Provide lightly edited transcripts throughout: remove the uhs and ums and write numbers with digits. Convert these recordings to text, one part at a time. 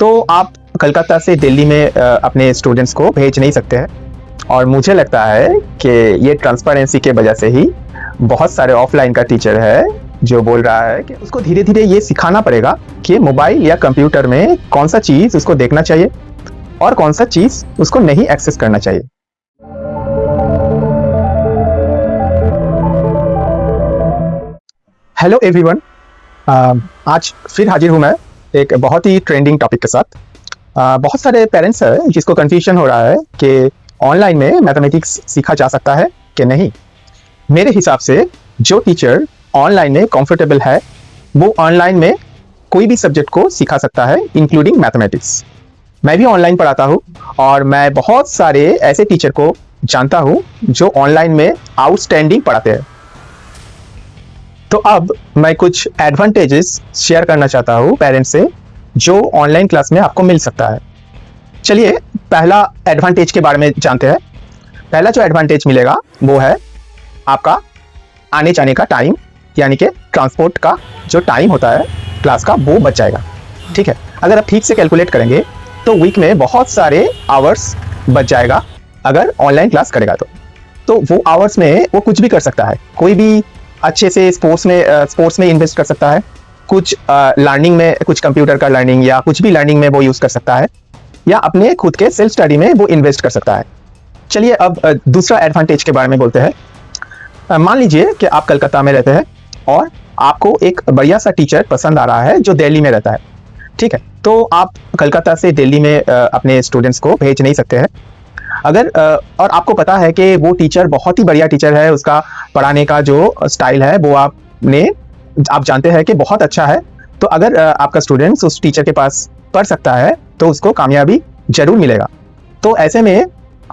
तो आप कलकत्ता से दिल्ली में अपने स्टूडेंट्स को भेज नहीं सकते हैं। और मुझे लगता है कि ये ट्रांसपेरेंसी के वजह से ही बहुत सारे ऑफलाइन का टीचर है जो बोल रहा है कि उसको धीरे धीरे ये सिखाना पड़ेगा कि मोबाइल या कंप्यूटर में कौन सा चीज़ उसको देखना चाहिए और कौन सा चीज़ उसको नहीं एक्सेस करना चाहिए। हेलो एवरीवन, आज फिर हाजिर हूँ मैं एक बहुत ही ट्रेंडिंग टॉपिक के साथ। बहुत सारे पेरेंट्स हैं जिसको कन्फ्यूजन हो रहा है कि ऑनलाइन में मैथमेटिक्स सीखा जा सकता है कि नहीं। मेरे हिसाब से जो टीचर ऑनलाइन में कंफर्टेबल है वो ऑनलाइन में कोई भी सब्जेक्ट को सिखा सकता है, इंक्लूडिंग मैथमेटिक्स। मैं भी ऑनलाइन पढ़ाता हूँ और मैं बहुत सारे ऐसे टीचर को जानता हूँ जो ऑनलाइन में आउटस्टैंडिंग पढ़ाते हैं। तो अब मैं कुछ एडवांटेजेस शेयर करना चाहता हूँ पेरेंट्स से जो ऑनलाइन क्लास में आपको मिल सकता है। चलिए पहला एडवांटेज के बारे में जानते हैं। पहला जो एडवांटेज मिलेगा वो है आपका आने जाने का टाइम, यानी कि ट्रांसपोर्ट का जो टाइम होता है क्लास का वो बच जाएगा। ठीक है, अगर आप ठीक से कैलकुलेट करेंगे तो वीक में बहुत सारे आवर्स बच जाएगा अगर ऑनलाइन क्लास करेगा तो वो आवर्स में वो कुछ भी कर सकता है। कोई भी अच्छे से स्पोर्ट्स में इन्वेस्ट कर सकता है, कुछ लर्निंग में, कुछ कंप्यूटर का लर्निंग या कुछ भी लर्निंग में वो यूज़ कर सकता है, या अपने खुद के सेल्फ स्टडी में वो इन्वेस्ट कर सकता है। चलिए अब दूसरा एडवांटेज के बारे में बोलते हैं। मान लीजिए कि आप कलकत्ता में रहते हैं और आपको एक बढ़िया सा टीचर पसंद आ रहा है जो दिल्ली में रहता है। ठीक है, तो आप कलकत्ता से दिल्ली में अपने स्टूडेंट्स को भेज नहीं सकते हैं। अगर और आपको पता है कि वो टीचर बहुत ही बढ़िया टीचर है, उसका पढ़ाने का जो स्टाइल है वो आप जानते हैं कि बहुत अच्छा है, तो अगर आपका स्टूडेंट्स उस टीचर के पास पढ़ सकता है तो उसको कामयाबी जरूर मिलेगा। तो ऐसे में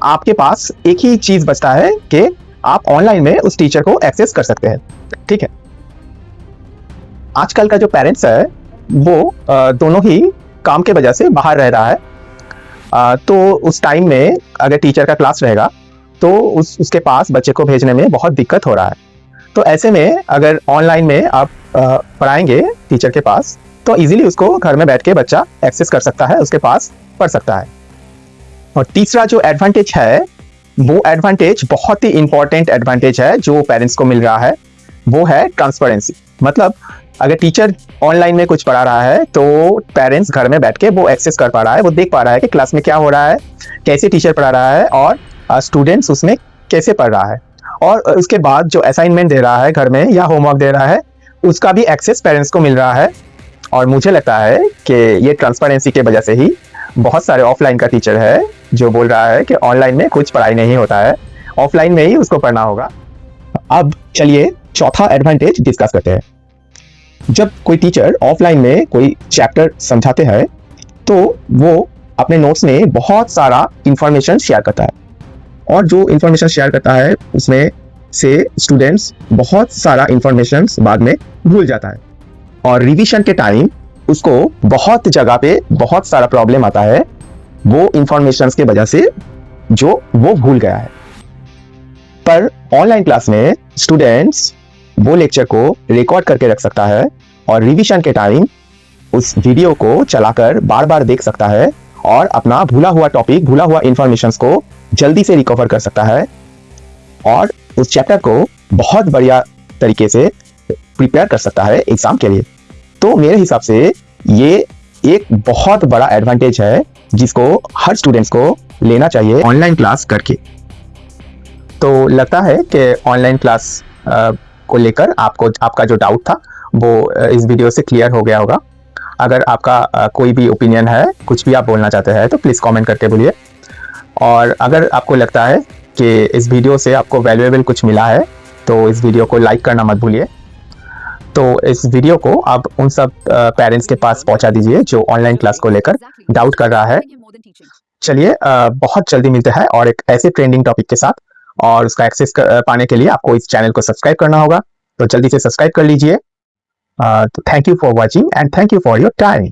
आपके पास एक ही चीज़ बचता है कि आप ऑनलाइन में उस टीचर को एक्सेस कर सकते हैं। ठीक है, आजकल का जो पेरेंट्स है वो दोनों ही काम के वजह से बाहर रह रहा है, तो उस टाइम में अगर टीचर का क्लास रहेगा तो उसके पास बच्चे को भेजने में बहुत दिक्कत हो रहा है। तो ऐसे में अगर ऑनलाइन में आप पढ़ाएंगे टीचर के पास तो इजीली उसको घर में बैठ के बच्चा एक्सेस कर सकता है, उसके पास पढ़ सकता है। और तीसरा जो एडवांटेज है वो एडवांटेज बहुत ही इंपॉर्टेंट एडवांटेज है जो पेरेंट्स को मिल रहा है, वो है ट्रांसपेरेंसी। मतलब अगर टीचर ऑनलाइन में कुछ पढ़ा रहा है तो पेरेंट्स घर में बैठ के वो एक्सेस कर पा रहा है, वो देख पा रहा है कि क्लास में क्या हो रहा है, कैसे टीचर पढ़ा रहा है और स्टूडेंट्स उसमें कैसे पढ़ रहा है, और उसके बाद जो असाइनमेंट दे रहा है घर में या होमवर्क दे रहा है उसका भी एक्सेस पेरेंट्स को मिल रहा है। और मुझे लगता है कि ये ट्रांसपेरेंसी के वजह से ही बहुत सारे ऑफलाइन का टीचर है जो बोल रहा है कि ऑनलाइन में कुछ पढ़ाई नहीं होता है, ऑफलाइन में ही उसको पढ़ना होगा। अब चलिए चौथा एडवांटेज डिस्कस करते हैं। जब कोई टीचर ऑफलाइन में कोई चैप्टर समझाते हैं तो वो अपने नोट्स में बहुत सारा इंफॉर्मेशन शेयर करता है, और जो इंफॉर्मेशन शेयर करता है उसमें से स्टूडेंट्स बहुत सारा इंफॉर्मेशन बाद में भूल जाता है, और रिवीजन के टाइम उसको बहुत जगह पे बहुत सारा प्रॉब्लम आता है वो इंफॉर्मेशन के वजह से जो वो भूल गया है। पर ऑनलाइन क्लास में स्टूडेंट्स वो लेक्चर को रिकॉर्ड करके रख सकता है और रिवीजन के टाइम उस वीडियो को चलाकर बार बार देख सकता है और अपना भूला हुआ टॉपिक, भूला हुआ इंफॉर्मेशन को जल्दी से रिकवर कर सकता है और उस चैप्टर को बहुत बढ़िया तरीके से प्रिपेयर कर सकता है एग्जाम के लिए। तो मेरे हिसाब से ये एक बहुत बड़ा एडवांटेज है जिसको हर स्टूडेंट्स को लेना चाहिए ऑनलाइन क्लास करके। तो लगता है कि ऑनलाइन क्लास को लेकर आपका जो डाउट था वो इस वीडियो से क्लियर हो गया होगा। अगर आपका कोई भी ओपिनियन है, कुछ भी आप बोलना चाहते हैं तो प्लीज़ कमेंट करके बोलिए। और अगर आपको लगता है कि इस वीडियो से आपको वैल्यूएबल कुछ मिला है तो इस वीडियो को लाइक करना मत भूलिए। तो इस वीडियो को आप उन सब पेरेंट्स के पास पहुंचा दीजिए जो ऑनलाइन क्लास को लेकर डाउट कर रहा है। चलिए बहुत जल्दी मिलते हैं और एक ऐसे ट्रेंडिंग टॉपिक के साथ, और उसका एक्सेस पाने के लिए आपको इस चैनल को सब्सक्राइब करना होगा, तो जल्दी से सब्सक्राइब कर लीजिए। Thank you for watching and thank you for your time.